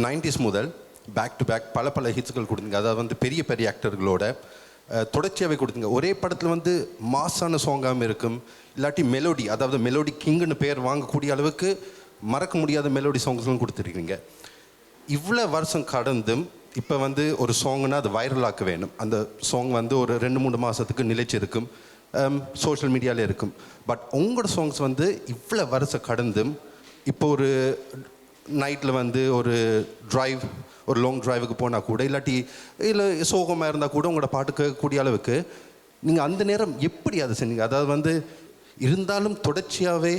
90s முதல் back to back பல பல ஹிட்ஸ்கள் கொடுத்தீங்க. அதாவது வந்து பெரிய பெரிய ஆக்டர்களோட தொடர்ச்சியாகவே கொடுத்தீங்க. ஒரே படத்தில் வந்து மாஸான சாங்காகவும் இருக்கும், இல்லாட்டி மெலோடி, அதாவது மெலோடி கிங்குன்னு பேர் வாங்கக்கூடிய அளவுக்கு மறக்க முடியாத மெலோடி சாங்ஸ்லாம் கொடுத்துருக்கீங்க. இவ்வளோ வருஷம் கடந்தும் இப்போ வந்து ஒரு சாங்னா அது வைரலாக்க வேணும். அந்த சாங் வந்து ஒரு 2-3 மாதத்துக்கு நிலைச்சிருக்கும், சோஷியல் மீடியாவில் இருக்கும். பட் உங்களோட சாங்ஸ் வந்து இவ்வளோ வருஷம் கடந்தும் இப்போ ஒரு நைட்டில் வந்து ஒரு ட்ரைவ், ஒரு லாங் ட்ரைவுக்கு போனால் கூட, இல்லாட்டி இல்லை சோகமாக இருந்தால் கூட உங்களோட பாட்டு கேட்கக்கூடிய அளவுக்கு நீங்கள் அந்த நேரம் எப்படி அதை செஞ்சீங்க? அதாவது வந்து இருந்தாலும் தொடர்ச்சியாகவே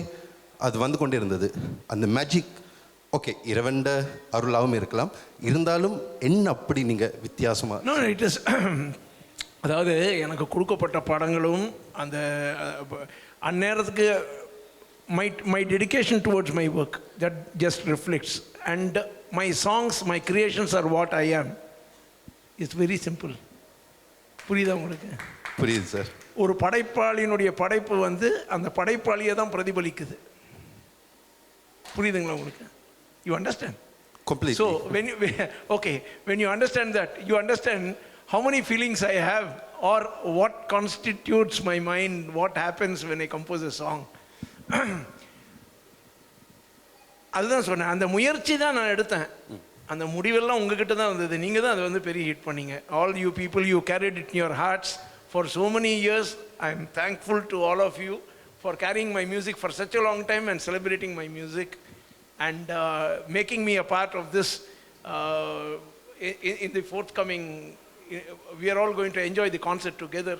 அது வந்து கொண்டே இருந்தது அந்த மேஜிக். ஓகே, இறைவன் அருளாகவும் இருக்கலாம், இருந்தாலும் என்ன அப்படி நீங்கள் வித்தியாசமாக? இட் இஸ் அதாவது எனக்கு கொடுக்கப்பட்ட படங்களும் அந்த அந்நேரத்துக்கு my dedication towards my work that just reflects, and my songs, my creations are what I am. It's very simple. புரியுதா உங்களுக்கு? புரியுது சார். ஒரு படைப்பாளியினுடைய படைப்பு வந்து அந்த படைப்பாளியை தான் பிரதிபலிக்குது. புரியுதுங்களா உங்களுக்கு? You understand? Completely. So when you understand that, you understand how many feelings I have, or what constitutes my mind, what happens when I compose a song. அதுதான் சொன்னேன், அந்த முயற்சி தான் நான் எடுத்தேன். அந்த முடிவெல்லாம் உங்ககிட்ட தான் வந்தது. நீங்கள் தான் அதை வந்து பெரிய ஹிட் பண்ணீங்க. All you people, you carried it in your hearts for so many years. I am thankful to all of you for carrying my music for such a long time and celebrating my music and making me a part of this in the forthcoming. We are all going to enjoy the concert together.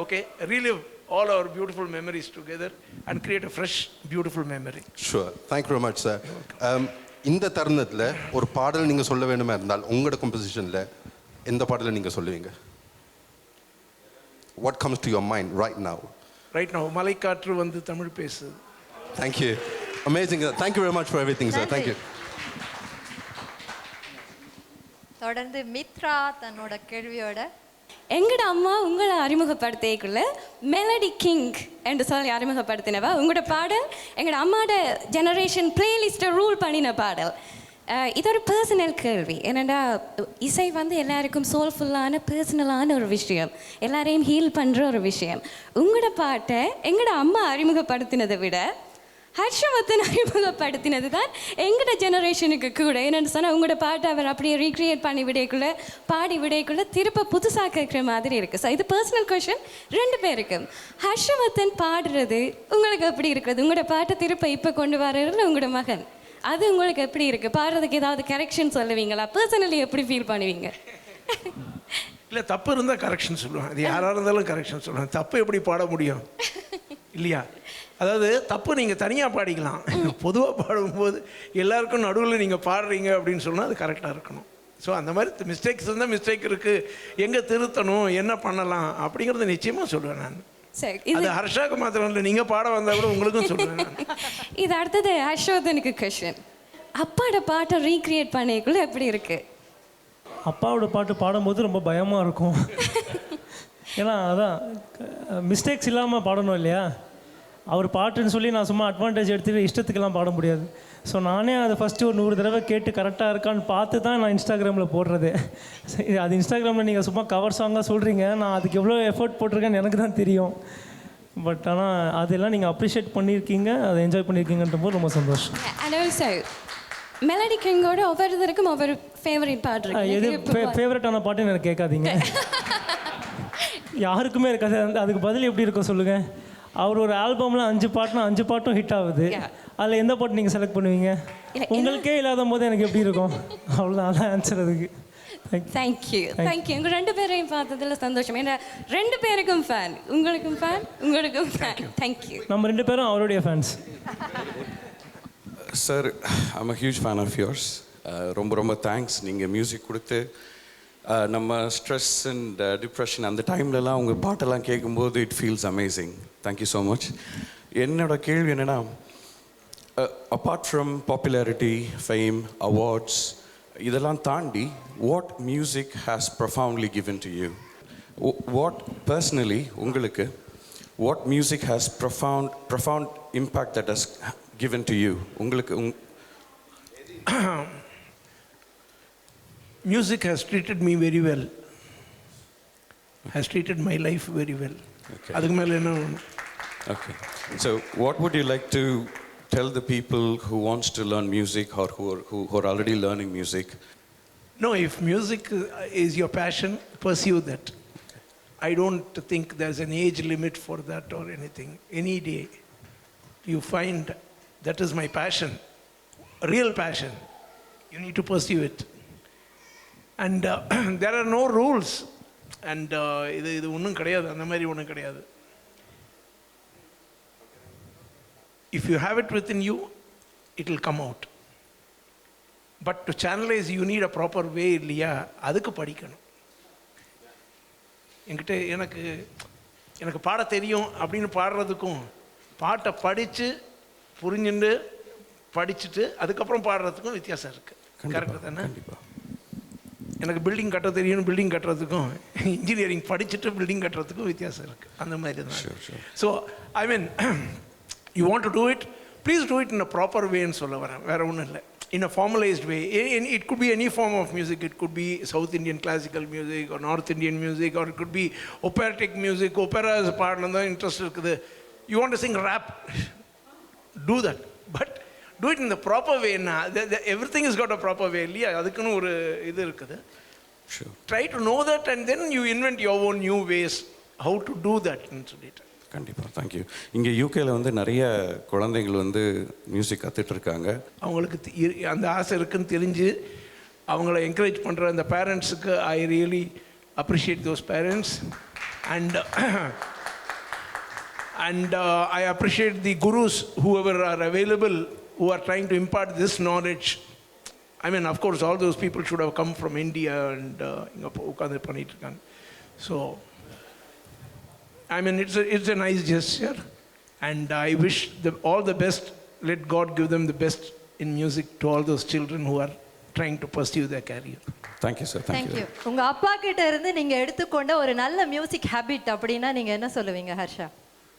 Okay, relive all our beautiful memories together and create a fresh beautiful memory. Sure, thank you very much sir. இந்த தருணத்தில் ஒரு பாடல் நீங்கள் சொல்ல வேண்டுமா இருந்தால் உங்களோட கம்போசிஷனில் எந்த பாடலை நீங்கள் சொல்லுவீங்க? What comes to your mind right now? Right now, மலைக்காற்று வந்து தமிழ் பேசுது. Thank you, amazing. Thank you very much for everything sir. Thank you. தொடர்ந்து மித்ரா தன்னோட கேள்வியோட. எங்கட அம்மா உங்களை அறிமுகப்படுத்திக்குள்ள மெலடி கிங் என்று சொல்லி அறிமுகப்படுத்தினவா. உங்களோட பாடல் எங்களோட அம்மாவோட ஜெனரேஷன் பிளேலிஸ்ட்டை ரூல் பண்ணின பாடல். இது ஒரு பர்சனல் கேள்வி. என்னென்னா இசை வந்து எல்லாருக்கும் சோல்ஃபுல்லான பர்சனலான ஒரு விஷயம், எல்லாரையும் ஹீல் பண்ணுற ஒரு விஷயம். உங்களோட பாட்டை எங்களோட அம்மா அறிமுகப்படுத்தினதை விட ஹர்ஷவர்தன் அறிமுகப்படுத்தினது தான் எங்களோட ஜெனரேஷனுக்கு கூட. என்னென்னு சொன்னால் உங்களோட பாட்டை அவர் அப்படியே ரீக்ரியேட் பண்ணி விடைக்குள்ளே பாடி விடைக்குள்ளே திருப்ப புதுசாக கேட்குற மாதிரி இருக்குது. ஸோ இது பர்சனல் கொஷன் ரெண்டு பேருக்கும். ஹர்ஷவர்தன் பாடுறது உங்களுக்கு எப்படி இருக்குது? உங்களோட பாட்டை திருப்ப இப்போ கொண்டு வர்றதுல உங்களோட மகன், அது உங்களுக்கு எப்படி இருக்குது? பாடுறதுக்கு ஏதாவது கரெக்ஷன் சொல்லுவீங்களா? பர்சனலி எப்படி ஃபீல் பண்ணுவீங்க? இல்லை, தப்பு இருந்தால் கரெக்ஷன் சொல்லுவேன். அது யாராக இருந்தாலும் கரெக்ஷன் சொல்லுவேன். தப்பு எப்படி பாட முடியும் இல்லையா? அதாவது தப்பு நீங்கள் தனியாக பாடிக்கலாம், பொதுவாக பாடும்போது எல்லாருக்கும் நடுவில் நீங்கள் பாடுறீங்க அப்படின்னு சொன்னால் அது கரெக்டாக இருக்கணும். ஸோ அந்த மாதிரி மிஸ்டேக்ஸ் இருந்தால் மிஸ்டேக் இருக்குது, எங்கே திருத்தணும், என்ன பண்ணலாம் அப்படிங்கிறத நிச்சயமாக சொல்லுவேன் நான். அது ஹர்ஷாவுக்கு மாத்திரம் இல்லை, நீங்கள் பாட வந்தால் கூட உங்களுக்கும் சொல்லுவேன் நான். இது அடுத்தது ஹர்ஷவர்தனுக்கு கொஷன். அப்பாவோட பாட்டை ரீக்ரியேட் பண்ணிக்குள்ள எப்படி இருக்குது? அப்பாவோட பாட்டு பாடும்போது ரொம்ப பயமாக இருக்கும். ஏன்னா அதான் மிஸ்டேக்ஸ் இல்லாமல் பாடணும் இல்லையா? அவர் பாட்டுன்னு சொல்லி நான் சும்மா அட்வான்டேஜ் எடுத்துகிட்டு இஷ்டத்துக்கெல்லாம் பாட முடியாது. ஸோ நானே அதை ஃபஸ்ட்டு ஒரு 100 தடவை கேட்டு கரெக்டாக இருக்கான்னு பார்த்து தான் நான் இன்ஸ்டாகிராமில் போடுறது. அது இன்ஸ்டாகிராமில் நீங்கள் சும்மா கவர் சாங்காக சொல்கிறீங்க, நான் அதுக்கு எவ்வளோ எஃபர்ட் போட்டிருக்கேன்னு எனக்கு தான் தெரியும். பட் ஆனால் அதெல்லாம் நீங்கள் அப்ரிஷியேட் பண்ணியிருக்கீங்க, அதை என்ஜாய் பண்ணியிருக்கீங்கன்ற போது ரொம்ப சந்தோஷம். மெலடி கிங்கோட ஒவ்வொருத்தருக்கும் ஒவ்வொரு ஃபேவரட் பாட்டு. எது ஃபேவரட்டான பாட்டுன்னு எனக்கு கேட்காதீங்க. யாருக்குமே இருக்காது. அதுக்கு பதில் எப்படி இருக்கும் சொல்லுங்கள்? அவர் ஒரு ஆல்பமில் 5 பாட்டுனா 5 பாட்டும் ஹிட் ஆகுது. அதில் எந்த பாட்டு நீங்கள் செலக்ட் பண்ணுவீங்க? உங்களுக்கே இல்லாத போது எனக்கு எப்படி இருக்கும்? அவ்வளோதான், அதான் ஆன்சர் அதுக்கு. தேங்க்யூ. உங்கள் 2 பேரையும் பார்த்ததில் சந்தோஷம். ஏன்னா 2 பேருக்கும் ஃபேன், உங்களுக்கும் ஃபேன், உங்களுக்கும் ஃபேன். தேங்க்யூ. நம்ம 2 பேரும் அவருடைய fans. Sir, I'm a huge fan of yours. ரொம்ப தேங்க்ஸ். நீங்கள் மியூசிக் கொடுத்து நம்ம ஸ்ட்ரெஸ் அண்ட் டிப்ரெஷன் அந்த டைம்லலாம் உங்கள் பாட்டெல்லாம் கேட்கும்போது it feels amazing. Thank you so much. என்னோட கேள்வி என்னென்னா, apart from popularity, fame, awards இதெல்லாம் தாண்டி what music has profoundly given to you? What personally உங்களுக்கு what music has profound impact that has given to you? உங்களுக்கு Music has treated me very well. Has treated my life very well. Okay. அதுக்கு மேலே என்ன வேணும்? Okay. So, what would you like to tell the people who wants to learn music or who are already learning music? No, if music is your passion, pursue that. I don't think there's an age limit for that or anything. Any day you find that is my passion, real passion, you need to pursue it. And there are no rules. And இது ஒன்றும் கிடையாது, அந்த மாதிரி ஒன்றும் கிடையாது. If you have it within you, it will come out. But to channelize, you need a proper way இல்லையா, அதுக்கு படிக்கணும். என்கிட்ட எனக்கு பாட தெரியும் அப்படின்னு பாடுறதுக்கும் பாட்டை படித்து புரிஞ்சுட்டு படிச்சுட்டு அதுக்கப்புறம் பாடுறதுக்கும் வித்தியாசம் இருக்குது. கரெக்டு தானே? எனக்கு பில்டிங் கட்ட தெரியும் பில்டிங் கட்டுறதுக்கும் இன்ஜினியரிங் படிச்சுட்டு பில்டிங் கட்டுறதுக்கும் வித்தியாசம் இருக்குது. அந்த மாதிரி தான். So I mean you want to do it, please do it in a proper வேன்னு சொல்ல வரேன், வேறு ஒன்றும் இல்லை. In a formalized way. It could be any form of music. It could be South Indian classical music or North Indian music, or it could be operatic music. Opera is part of the interest. You want to sing rap, do that. But do it in the proper way. Everything has got a proper way. Adukku oru idu irukkudu. Sure. Try to know that, and then you invent your own new ways how to do that. கண்டிப்பாக, thank you. இங்கே யூகேல வந்து நிறைய குழந்தைகள் வந்து music கற்றுட்டு இருக்காங்க. அவங்களுக்கு அந்த ஆசை இருக்குன்னு தெரிஞ்சு அவங்கள என்கரேஜ் பண்ணுற அந்த பேரண்ட்ஸுக்கு I really appreciate those parents. And I appreciate the gurus whoever are available who are trying to impart this knowledge. I mean, of course, all those people should have come from India and இங்கே உட்காந்து பண்ணிட்டு இருக்காங்க. So I mean, it's a nice gesture, and I wish all the best. Let God give them the best in music to all those children who are trying to pursue their career. Thank you, sir. Thank you. உங்க அப்பா கிட்ட இருந்து நீங்க எடுத்துக்கொண்ட ஒரு நல்ல music habit அப்படின்னா நீங்க என்ன சொல்லுவீங்க ஹர்ஷா?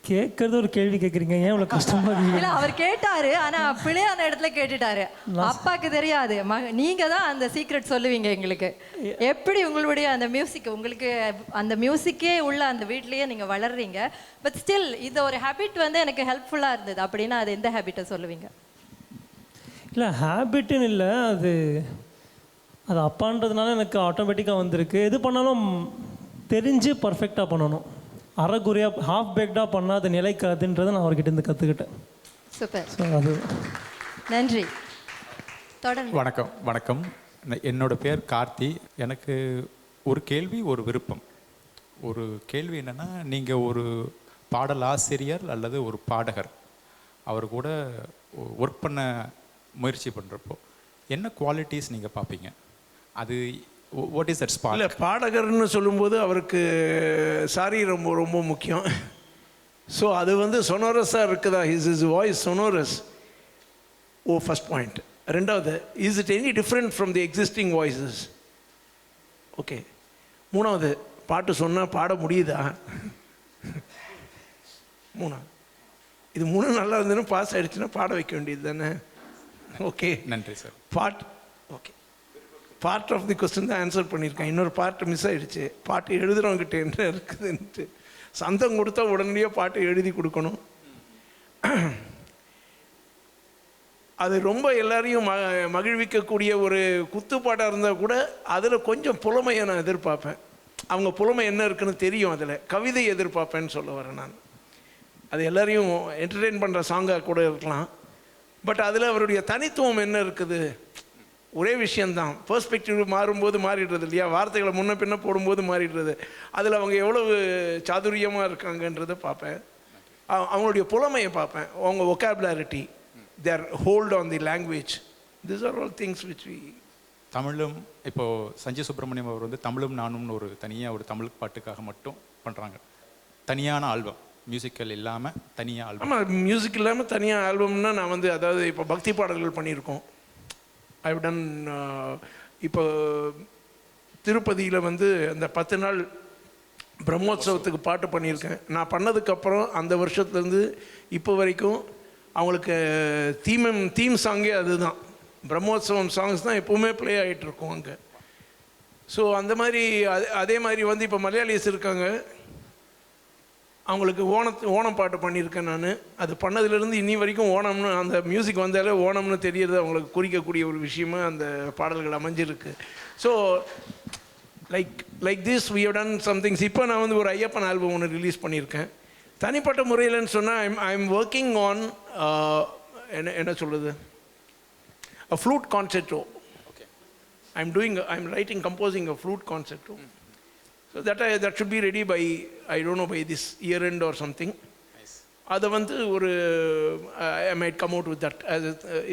கேட்கறது ஒரு கேள்வி கேட்குறீங்க, ஏன் இவ்வளோ கஷ்டமா இருக்கு? இல்லை, அவர் கேட்டாரு, ஆனால் பிள்ளையான இடத்துல கேட்டுட்டாரு. அப்பாவுக்கு தெரியாது, நீங்க தான் அந்த சீக்ரெட் சொல்லுவீங்க எங்களுக்கு. எப்படி உங்களுடைய அந்த மியூசிக், உங்களுக்கு அந்த மியூசிக்கே உள்ள அந்த வீட்லேயே நீங்கள் வளர்றீங்க, பட் ஸ்டில் இந்த ஒரு ஹேபிட் வந்து எனக்கு ஹெல்ப்ஃபுல்லாக இருந்தது அப்படின்னா அது எந்த ஹேபிட்டை சொல்லுவீங்க? இல்லை, ஹேபிட்டுன்னு இல்லை, அது அப்பான்றதுனால எனக்கு ஆட்டோமேட்டிக்காக வந்திருக்கு. எது பண்ணாலும் தெரிஞ்சு பர்ஃபெக்டாக பண்ணணும். அரைக்குறையாக ஹாஃப் பேக்டாக பண்ணால் அது நிலைக்காதுன்றதை நான் அவர்கிட்ட இருந்து கற்றுக்கிட்டேன். சூப்பர். ஸோ அது நன்றி. தொடர்ந்து. வணக்கம். என்னோட பேர் கார்த்தி. எனக்கு ஒரு கேள்வி, ஒரு விருப்பம். ஒரு கேள்வி என்னென்னா, நீங்கள் ஒரு பாடலாசிரியர் அல்லது ஒரு பாடகர், அவர் கூட ஒர்க் பண்ண முயற்சி பண்ணுறப்போ என்ன குவாலிட்டிஸ் நீங்கள் பார்ப்பீங்க? அது வாட் இஸ் தட் ஸ்பார்க்? இல்லை, பாடகர்னு சொல்லும்போது அவருக்கு சாரி ரொம்ப ரொம்ப முக்கியம். ஸோ அது வந்து சொனோரஸாக இருக்குதா, is voice sonorous? First point. ரெண்டாவது, is it any different from the existing voices? Okay. மூணாவது, பாட்டு சொன்னால் பாட முடியுதா? இது மூணு நல்லா இருந்ததுன்னா பாஸ் ஆகிடுச்சுன்னா பாட வைக்க வேண்டியது தானே? ஓகே, நன்றி sir. Okay, part of the question தான் ஆன்சர் பண்ணியிருக்கேன். இன்னொரு பார்ட் மிஸ் ஆகிடுச்சு. பாட்டு எழுதுகிறவங்கிட்ட என்ன இருக்குதுன்ட்டு சந்தம் கொடுத்தா உடனடியே பாட்டு எழுதி கொடுக்கணும். அது ரொம்ப எல்லாரையும் மகிழ்விக்கக்கூடிய ஒரு குத்துப்பாட்டாக இருந்தால் கூட அதில் கொஞ்சம் புலமையை நான் எதிர்பார்ப்பேன். அவங்க புலமை என்ன இருக்குன்னு தெரியும். அதில் கவிதை எதிர்பார்ப்பேன்னு சொல்ல வரேன் நான். அது எல்லாரையும் என்டர்டெயின் பண்ணுற சாங்காக கூட இருக்கலாம், பட் அதில் அவருடைய தனித்துவம் என்ன இருக்குது? ஒரே விஷயந்தான், பெர்ஸ்பெக்டிவ் மாறும்போது மாறிடுறது இல்லையா, வார்த்தைகளை முன்ன பின்ன போடும்போது மாறிடுறது. அதில் அவங்க எவ்வளவு சாதுரியமாக இருக்காங்கன்றதை பார்ப்பேன். அவங்களுடைய புலமையை பார்ப்பேன், அவங்க vocabulary, their hold on the language. This are all things which we. தமிழும் இப்போது சஞ்சய் சுப்ரமணியம் அவர் வந்து தமிழும் நானும்னு ஒரு தனியாக ஒரு தமிழ் பாட்டுக்காக மட்டும் பண்ணுறாங்க. தனியான ஆல்பம், மியூசிக்கல் இல்லாமல் தனியாக ஆல்பம். ஆமாம், மியூசிக் இல்லாமல் தனியாக ஆல்பம்னா நான் வந்து அதாவது இப்போ பக்தி பாடல்கள் பண்ணியிருக்கோம். ஐ டன் இப்போ திருப்பதியில் வந்து அந்த 10 நாள் பிரம்மோத்சவத்துக்கு பாட்டு பண்ணியிருக்கேன். நான் பண்ணதுக்கப்புறம் அந்த வருஷத்துலேருந்து இப்போ வரைக்கும் அவங்களுக்கு தீம் சாங்கே அதுதான். பிரம்மோத்சவம் சாங்ஸ் தான் எப்போவுமே ப்ளே ஆகிட்டுருக்கோம் அங்கே. ஸோ அந்த மாதிரி அதே மாதிரி வந்து இப்போ மலையாளிஸ் இருக்காங்க, அவங்களுக்கு ஓணம் பாட்டு பண்ணியிருக்கேன் நான். அது பண்ணதுலேருந்து இன்னி வரைக்கும் ஓணம்னு அந்த மியூசிக் வந்தாலே ஓணம்னு தெரியறது அவங்களுக்கு குறிக்கக்கூடிய ஒரு விஷயமா அந்த பாடல்கள் அமைஞ்சிருக்கு. So like this we have done somethings. இப்போ நான் வந்து ஒரு ஐயப்பன் ஆல்பம் ஒன்று ரிலீஸ் பண்ணியிருக்கேன். தனிப்பட்ட முறையில்னு சொன்னால் ஐ எம் ஒர்க்கிங் ஆன் என்ன சொல்கிறது, a flute concerto. Okay. I'm writing, composing a flute concerto. So that should be ready by, I don't know, by this year end or something. Nice. Adha vandu I might come out with that as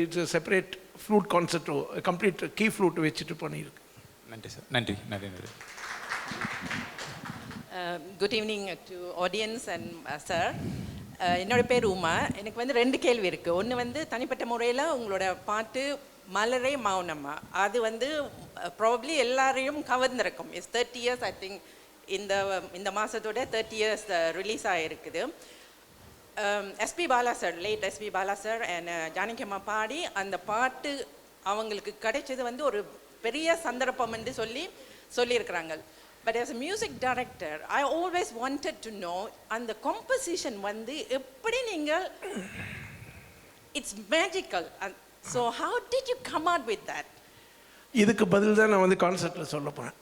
it's a separate flute concerto, a complete key flute vechittu pannirukku. நன்றி sir. நன்றி. Good evening to audience and sir. என்னோட பேர் உமா. எனக்கு வந்து 2 கேள்வி இருக்குது. ஒன்று வந்து தனிப்பட்ட முறையில் உங்களோட பாட்டு மலரே மௌனமா, அது வந்து ப்ராபப்ளி எல்லாரையும் கவர்ந்திருக்கும். It's 30 years I think. இந்த மாதத்தோட 30 years ரிலீஸ் ஆகிருக்குது. SP Bala sir, late SP Bala sir and Janaki அம்மா பாடி அந்த பாட்டு அவங்களுக்கு கிடைச்சது வந்து ஒரு பெரிய சந்தர்ப்பம் என்று சொல்லியிருக்கிறாங்க. But as a music director, I always wanted to know, and the composition வந்து எப்படி நீங்கள், it's magical. And so how did you come out with that? இதுக்கு பதில் தான் நான் வந்து கான்செர்ட்டில் சொல்ல போகிறேன்.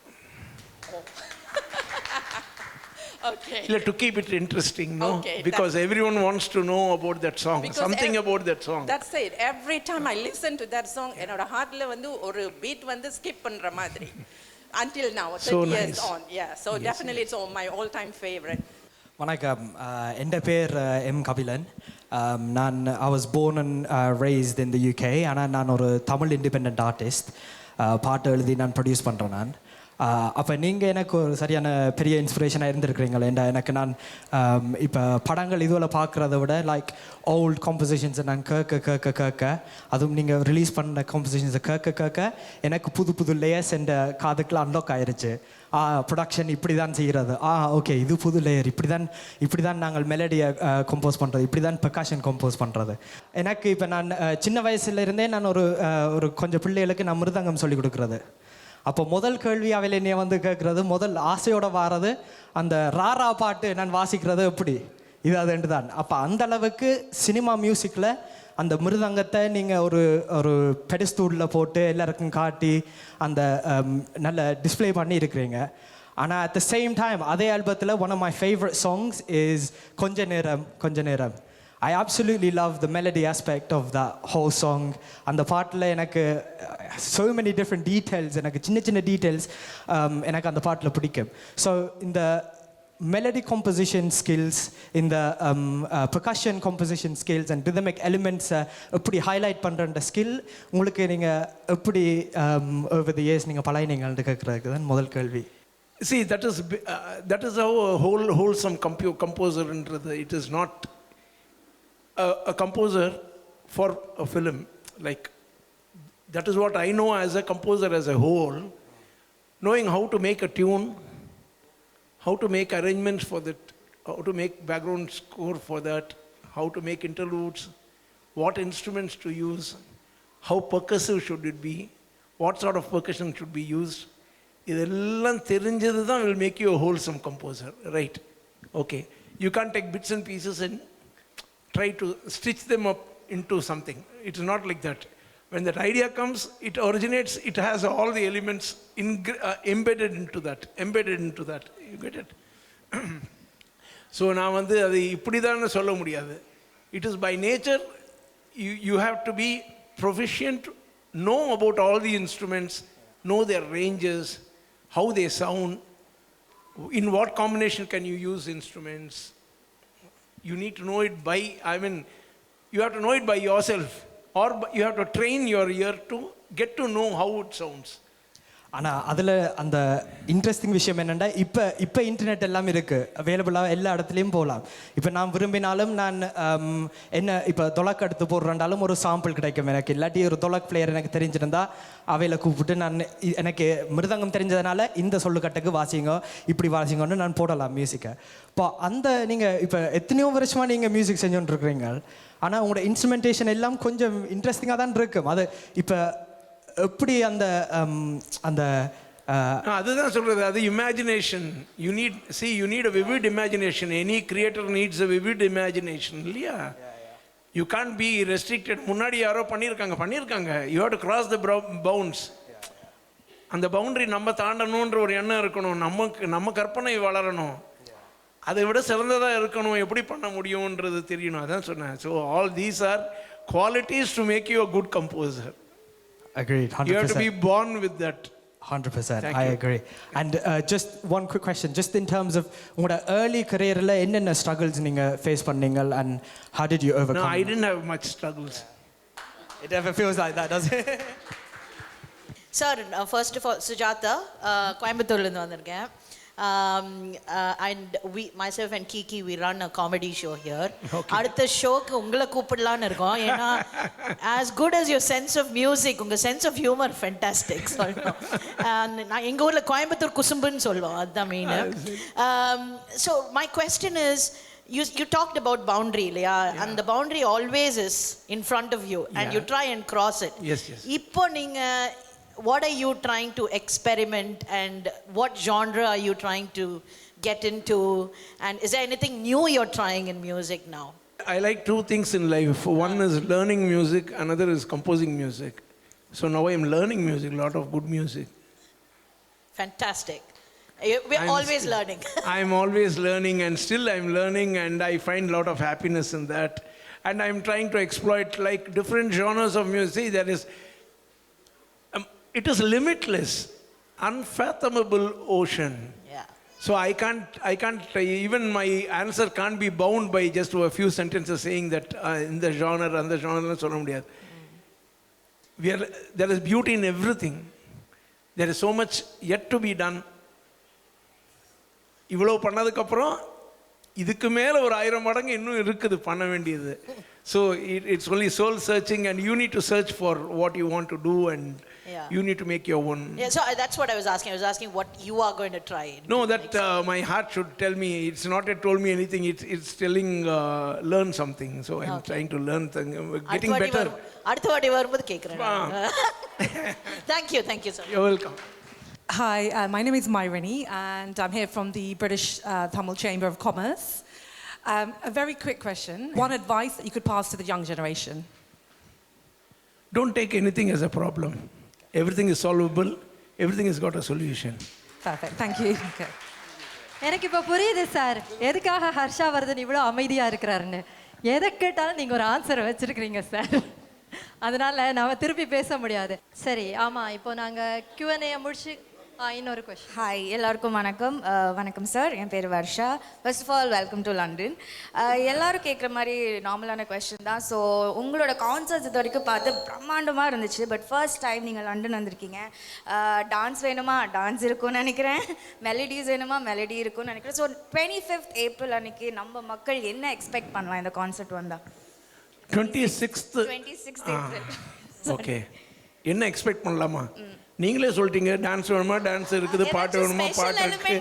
Okay. To keep it interesting, no? Okay, because everyone wants to know about that song, because something about that song. That's it. Every time I listen to that song, என்னோட ஹார்ட்ல வந்து ஒரு பீட் வந்து ஸ்கிப் பண்ற மாதிரி. Until now, 30 years on. Yeah, so yes, definitely it's my all-time favorite. வணக்கம், என் பேர் M Kabilan. I was born and raised in the UK. ஆனால் நான் ஒரு தமிழ் இண்டிபெண்ட் ஆர்டிஸ்ட். பாட்டு எழுதி நான் ப்ரொடியூஸ் பண்ணுறேன் நான். அப்போ நீங்கள் எனக்கு ஒரு சரியான பெரிய இன்ஸ்பிரேஷனாக இருந்திருக்கிறீங்களே. எனக்கு நான் இப்போ படங்கள் இதுவில் பார்க்குறத விட லைக் ஓல்ட் காம்போசிஷன்ஸை நான் கேட்க அதுவும் நீங்கள் ரிலீஸ் பண்ண காம்போசிஷன்ஸை கேட்க எனக்கு புது லேயர்ஸ் என்ற காதுக்கெலாம் அன்லாக் ஆயிடுச்சு. ப்ரொடக்ஷன் இப்படி தான் செய்கிறது, ஓகே இது புது லேயர், இப்படி தான் நாங்கள் மெலடியை கம்போஸ் பண்ணுறது, இப்படி தான் பெர்கஷன் கம்போஸ் பண்ணுறது. எனக்கு இப்போ நான் சின்ன வயசுலேருந்தே நான் ஒரு கொஞ்சம் பிள்ளைகளுக்கு நான் மிருதங்கம் சொல்லிக் கொடுக்குறது. அப்போ முதல் கேள்வி அவையில் என்னைய வந்து கேட்குறது, முதல் ஆசையோடு வாரது அந்த ராரா பாட்டு நான் வாசிக்கிறது எப்படி இது அதுன்ட்டு தான். அப்போ அந்த அளவுக்கு சினிமா மியூசிக்கில் அந்த மிருதங்கத்தை நீங்கள் ஒரு பெடிஸ்டூலில் போட்டு எல்லாருக்கும் காட்டி அந்த நல்ல டிஸ்பிளே பண்ணி இருக்கிறீங்க. ஆனால் அட் த சேம் டைம் அதே ஆல்பத்தில் one of my favourite songs is Konja Neram. I absolutely love the melody aspect of that whole song. And the பாட்டில் எனக்கு so many different details, எனக்கு சின்ன details எனக்கு அந்த பாட்டில் பிடிக்கும். So இந்த melody composition skills, in the percussion composition skills and rhythmic elements எப்படி highlight பண்ணுற skill உங்களுக்கு நீங்கள் எப்படி over the years நீங்கள் பழகினீங்கன்னு கேட்குறதுக்கு தான் முதல் கேள்வி. See, that is how a wholesome composer என்றது. It is not a composer for a film. Like, that is what I know as a composer as a whole, knowing how to make a tune, how to make arrangements for that, how to make background score for that, how to make interludes, what instruments to use, how percussive should it be, what sort of percussion should be used. இதெல்லாம் தெரிஞ்சது தான் will make you a wholesome composer, right? Okay, you can't take bits and pieces and try to stitch them up into something. It's not like that. When that idea comes, it originates, it has all the elements embedded into that. You get it? So நான் வந்து அது இப்படி தான் சொல்ல முடியாது. It is by nature, you have to be proficient, know about all the instruments, know their ranges, how they sound, in what combination can you use instruments. You need to know it by, you have to know it by yourself, or you have to train your ear to get to know how it sounds. ஆனால் அதில் அந்த interesting விஷயம் என்னென்னா இப்போ internet எல்லாம் இருக்குது, அவைலபிளாக எல்லா இடத்துலையும் போகலாம். இப்போ நான் விரும்பினாலும் நான் என்ன இப்போ தொலக்கு எடுத்து போடுறாண்டாலும் ஒரு சாம்பிள் கிடைக்கும் எனக்கு. இல்லாட்டி ஒரு தொலக் பிளேயர் எனக்கு தெரிஞ்சிருந்தா அவையில் கூப்பிட்டு நான் எனக்கு மிருதங்கம் தெரிஞ்சதுனால இந்த சொல்லுக்கட்டுக்கு வாசிங்க, இப்படி வாசிங்கன்னு நான் போடலாம் மியூசிக்கை. இப்போ அந்த நீங்கள் இப்போ எத்தனையோ வருஷமாக நீங்கள் மியூசிக் செஞ்சுட்டுருக்குறீங்க, ஆனால் உங்களோட இன்ஸ்ட்ருமெண்டேஷன் எல்லாம் கொஞ்சம் இன்ட்ரெஸ்டிங்காக தான் இருக்கும். அது இப்போ எப்படி அந்த அதுதான் சொல்கிறது, அது imagination. You need a vivid imagination. Any creator needs a vivid imagination, இல்லையா? You can't be restricted. முன்னாடி யாரோ பண்ணியிருக்காங்க. You have to cross the bounds. அந்த பவுண்டரி நம்ம தாண்டணுன்ற ஒரு எண்ணம் இருக்கணும். நம்ம கற்பனை வளரணும். அதை விட சிறந்ததாக இருக்கணும். எப்படி பண்ண முடியுன்றது தெரியணும். அதான் சொன்னேன். So all these are qualities to make you a good composer. Agreed, 100%. You have to be born with that. 100%. I agree. And just one quick question, just in terms of உங்களோட early careerல என்னென்ன struggles நீங்க face பண்ணீங்க and how did you overcome? No, I didn't have much struggles. It never feels like that, does it? Sir, first of all, Sujata, கோயம்புத்தூர்லேருந்து வந்திருக்கேன். And myself and Kiki, we run a comedy show here. அடுத்த ஷோக்கு உங்களை கூப்பிடலான்னு இருக்கோம். ஏன்னா as good as your sense of music, உங்கள் sense of humor fantastic சொல்லணும். நான் எங்கள் ஊரில் கோயம்புத்தூர் குசும்புன்னு சொல்லுவோம், அதுதான் main. So my question is, you talked about boundary, இல்லையா? And the boundary always is in front of you and you try and cross it. Yes. இப்போ நீங்கள் what are you trying to experiment and what genre are you trying to get into, and is there anything new you're trying in music now? I like two things in life. One is learning music, another is composing music. So now I am learning music, a lot of good music. Fantastic. We're always learning. I'm always learning, and still I'm learning, and I find a lot of happiness in that. And I'm trying to exploit like different genres of music. There is it is limitless, unfathomable ocean. Yeah. So I can't even my answer can't be bound by just a few sentences saying that in the genre and the genre சொல்ல முடியாது. There is beauty in everything. There is so much yet to be done. இவ்வளோ பண்ணதுக்கு அப்புறம் இதுக்கு மேலே ஒரு 1000 மடங்கு இன்னும் இருக்குது பண்ண வேண்டியது. So it's only soul searching, and you need to search for what you want to do, and you need to make your own. Yeah, so that's what I was asking. I was asking what you are going to try. No, that my heart should tell me. It's not yet told me anything. It's telling learn something. So I'm trying to learn, getting better. அடுத்த வாட்டி வரும்போது கேக்குறேன். Thank you sir. You're welcome. Hi, my name is Myrini, and I'm here from the British Tamil Chamber of Commerce. A very quick question. One advice that you could pass to the young generation? Don't take anything as a problem. Everything is solvable. Everything has got a solution. Perfect. Thank you. Okay. எனக்கு இப்போ புரியுது sir எதுக்காக ஹர்ஷாவர்தன் இவ்வளோ அமைதியாக இருக்கிறாருன்னு. எதை கேட்டாலும் நீங்கள் ஒரு ஆன்சரை வச்சுருக்கிறீங்க சார். அதனால் நாம் திருப்பி பேச முடியாது. சரி, ஆமாம், இப்போ நாங்கள் Q&A முடிச்சு இன்னொரு கொஸ்டின். ஹாய், எல்லாருக்கும் வணக்கம். வணக்கம் சார், என் பேர் Varsha. First of all welcome to London. எல்லாரும் கேட்குற மாதிரி நார்மலான கொஸ்டின் தான். ஸோ உங்களோட கான்சர்ட்ஸ் இது வரைக்கும் பார்த்து பிரம்மாண்டமாக இருந்துச்சு. பட் ஃபர்ஸ்ட் டைம் நீங்கள் லண்டன் வந்திருக்கீங்க. டான்ஸ் வேணுமா, டான்ஸ் இருக்கும்னு நினைக்கிறேன். மெலடிஸ் வேணுமா, மெலடி இருக்கும்னு நினைக்கிறேன். ஸோ 25th ஏப்ரல் அன்னைக்கு நம்ம மக்கள் என்ன எக்ஸ்பெக்ட் பண்ணலாம் இந்த கான்சர்ட் வந்தால்? 26th April. ஓகே, என்ன எக்ஸ்பெக்ட் பண்ணலாமா? நீங்களே சொல்லிட்டீங்க, டான்ஸ் வேணுமா, டான்ஸ் இருக்குது, பாட்டு வேணுமா, பாட்டு இருக்கு.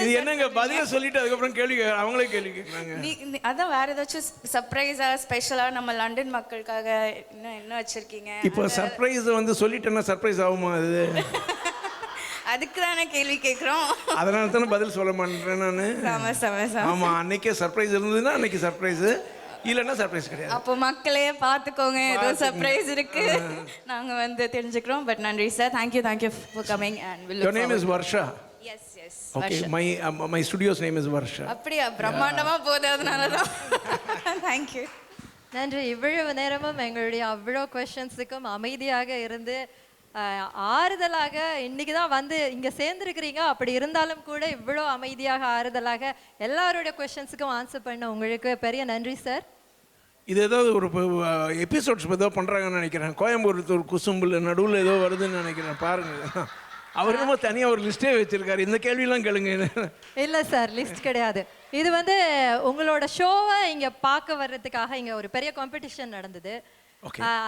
இது என்னங்க பதில சொல்லிட்டு அதுக்கப்புறம் கேள்வி அவங்களே கேள்வி கேட்குறாங்க. அதான் வேற ஏதாச்சும் சர்ப்ரைஸா ஸ்பெஷலா நம்ம லண்டன் மக்களுக்காக என்ன வச்சிருக்கீங்க? இப்போ சர்ப்ரைஸ் வந்து சொல்லிட்டேன்னா சர்ப்ரைஸ் ஆகுமா? அது அதுக்கு தானே கேள்வி கேட்குறோம். அதனால தானே பதில் சொல்ல மாட்டேன் நான். ஆமா, அன்னைக்கே சர்ப்ரைஸ் இருந்ததுன்னா அன்னைக்கு சர்ப்ரைஸ், இல்லைன்னா சர்ப்ரைஸ் கிடையாது. அப்போ மக்களே பார்த்துக்கோங்க, ஏதோ சர்ப்ரைஸ் இருக்கு, நாங்க வந்து தெரிஞ்சுக்கிறோம். பட் நன்றி sir, thank you for coming. And will Your name is Varsha? Yes. Okay, my studio's name is Varsha. அப்படியே பிரம்மாண்டமா போகுது, அதனால தான். தேங்க்யூ. நன்றி. இவ்வளவு நேரமும் எங்களுடைய அவ்வளோ கொஸ்டின்ஸுக்கும் அமைதியாக இருந்து ஆறுதலாக இன்னைக்கு தான் வந்து இங்கே சேர்ந்துருக்கிறீங்க. அப்படி இருந்தாலும் கூட இவ்வளோ அமைதியாக ஆறுதலாக எல்லாருடைய கொஸ்டின்ஸுக்கும் ஆன்சர் பண்ண உங்களுக்கு பெரிய நன்றி சார். இது ஏதாவது ஒரு எபிசோட்ஸ் ஏதோ பண்ணுறாங்கன்னு நினைக்கிறேன். கோயம்புத்தூர் குசும்பில் நடுவில் ஏதோ வருதுன்னு நினைக்கிறேன். பாருங்கள், அவர் என்னமோ தனியாக ஒரு லிஸ்ட்டே வச்சுருக்காரு. இந்த கேள்வியெல்லாம் கேளுங்க. இல்லை சார், லிஸ்ட் கிடையாது. இது வந்து உங்களோட ஷோவை இங்கே பார்க்க வர்றதுக்காக இங்கே ஒரு பெரிய காம்படிஷன் நடந்தது.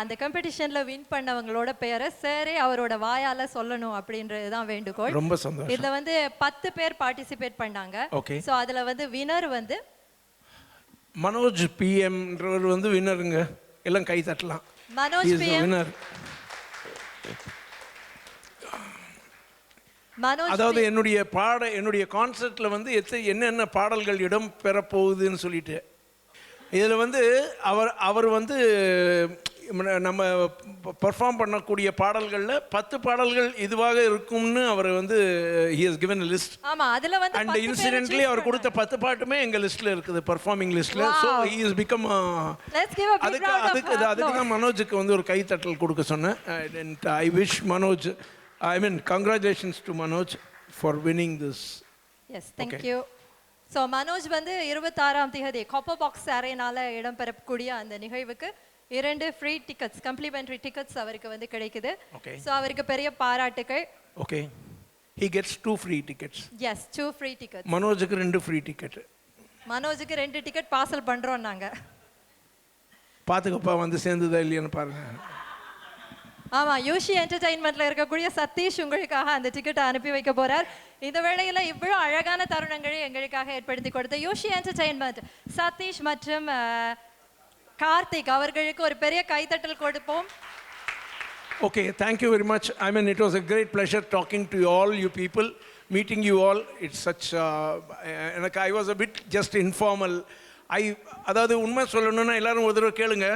அந்த காம்படிஷனில் வின் பண்ணவங்களோட பேரை சாரே அவரோட வாயால் சொல்லணும் அப்படின்றது தான் வேண்டுகோள். ரொம்ப சந்தோஷம். இதில் வந்து 10 பேர் பார்ட்டிசிபேட் பண்ணாங்க. ஸோ அதில் வந்து வினர் வந்து மனோஜ் பிஎம்ன்றவர் வந்து வின்னருங்க. எல்லாம் கை தட்டலாம். மனோஜ் பிஎம். மனோஜ் அதாவது என்னுடைய கான்சர்ட்டில் வந்து என்னென்ன பாடல்கள் இடம் பெறப்போகுதுன்னு சொல்லிட்டு இதில் வந்து அவர் வந்து நம்ம பெர்ஃபார்ம் பண்ணக்கூடிய பாடல்களில் 10 பாடல்கள் இதுவாக இருக்கும்னு அவர் வந்து he has given a list. ஆமா அதுல வந்து அண்ட் இன்சிடென்ட்லி அவர் கொடுத்த 10 பாட்டுமே எங்க லிஸ்ட்ல இருக்குது பெர்ஃபார்மிங் லிஸ்ட்ல. ஸோ he has become அதுக்கு தான் மனோஜுக்கு வந்து ஒரு கைத்தட்டல் கொடுக்க சொன்னேன். And I wish Manoj, I mean congratulations to Manoj for winning this. Yes thank you. So Manoj வந்து 26ஆம் தேதி காப்பர் பாக்ஸ் அரேனால இடம்பெறக்கூடிய அந்த நிகழ்வுக்கு 2 ஃப்ரீ டிக்கெட்ஸ், கம்ப்ளிமெண்டரி டிக்கெட்ஸ் அவருக்கு வந்து கிடைக்குது. ஸோ அவருக்கு பெரிய பாராட்டுகள். Okay, he gets 2 free tickets. Yes, 2 free tickets. மனோஜுக்கு 2 ஃப்ரீ டிக்கெட். மனோஜுக்கு 2 டிக்கெட் பார்சல் பண்றோம் நாங்க. பாத்துக்கப்பா வந்து சேர்ந்ததா இல்லையான்னு பாருங்க. ஆமா, யூஷி என்டர்டெயின்மெண்ட்ல இருக்கக்கூடிய சதீஷ் உங்களுக்காக அந்த டிக்கெட்டை அனுப்பி வைக்க போறார். இந்த வேளையில இவ்வளவு அழகான தருணங்களை எங்களுக்காக ஏற்படுத்தி கொடுத்த யூஷி என்டர்டெயின்மெண்ட் சதீஷ் மற்றும் கார்த்திக் அவர்களுக்கு ஒரு பெரிய கைத்தட்டல் கொடுப்போம். Okay, thank you very much. I mean, it was a great pleasure talking to you all, you people, meeting you all. It's such I was a bit just informal. அதாவது உண்மை சொல்லணும்னா எல்லாரும் ஒரு தடவை கேளுங்க.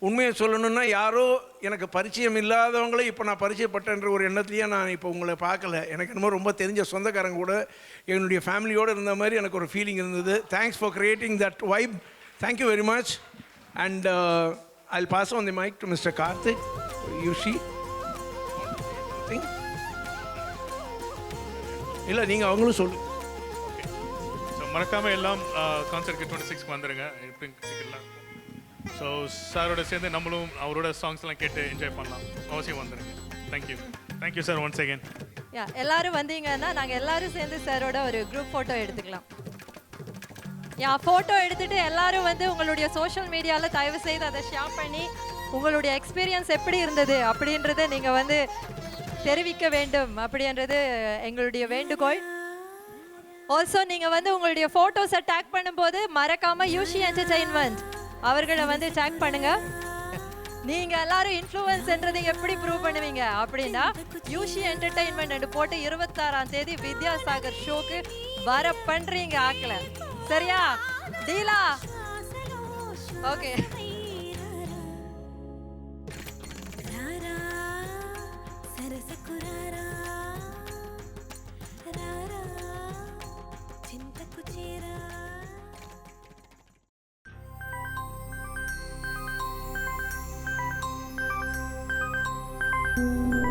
உண்மையை சொல்லணும்னா யாரோ எனக்கு பரிச்சயம் இல்லாதவங்களே இப்போ நான் பரிச்சயப்பட்டேன்ற ஒரு எண்ணத்துலேயே நான் இப்போ உங்களை பார்க்கல. எனக்கு என்னமோ ரொம்ப தெரிஞ்ச சொந்தக்காரங்க கூட என்னுடைய ஃபேமிலியோடு இருந்த மாதிரி எனக்கு ஒரு ஃபீலிங் இருந்தது. Thanks for creating that vibe. Thank you very much. And I'll pass on the mic to Mr. Karthik, Yushi. இல்லை நீங்கள் அவங்களும் சொல்லு. ஸோ மறக்காமல் எல்லாம் கான்சர்ட்க்கு 26க்கு வந்துடுங்க. எப்படி டிக்கெட்லாம் ஸோ சாரோட சேர்ந்து நம்மளும் அவரோட சாங்ஸ்லாம் கேட்டு என்ஜாய் பண்ணலாம். அவசியம் வந்துடுங்க. Thank you sir once again. எல்லாரும் வந்தீங்கன்னா நாங்கள் எல்லாரும் சேர்ந்து சாரோட ஒரு குரூப் ஃபோட்டோ எடுத்துக்கலாம். ஃபோட்டோ எடுத்துட்டு எல்லாரும் வந்து உங்களுடைய சோஷியல் மீடியாவில் தயவு செய்து அதை ஷேர் பண்ணி உங்களுடைய எக்ஸ்பீரியன்ஸ் எப்படி இருந்தது அப்படின்றத நீங்கள் வந்து தெரிவிக்க வேண்டும் அப்படின்றது எங்களுடைய வேண்டுகோள். ஆல்சோ நீங்கள் வந்து உங்களுடைய ஃபோட்டோஸை டேக் பண்ணும்போது மறக்காமல் யூஷி என்டர்டெயின்மெண்ட் அவர்களை வந்து டேக் பண்ணுங்க. நீங்கள் எல்லாரும் இன்ஃப்ளூயன்ஸ்ன்றது எப்படி ப்ரூவ் பண்ணுவீங்க அப்படின்னா யூஷி என்டர்டெயின்மெண்ட் போட்டு 26ஆம் தேதி வித்யாசாகர் ஷோக்கு வர பண்ணுறீங்க ஆக்கல. சரியா டீலா? ஓகே. Thank you.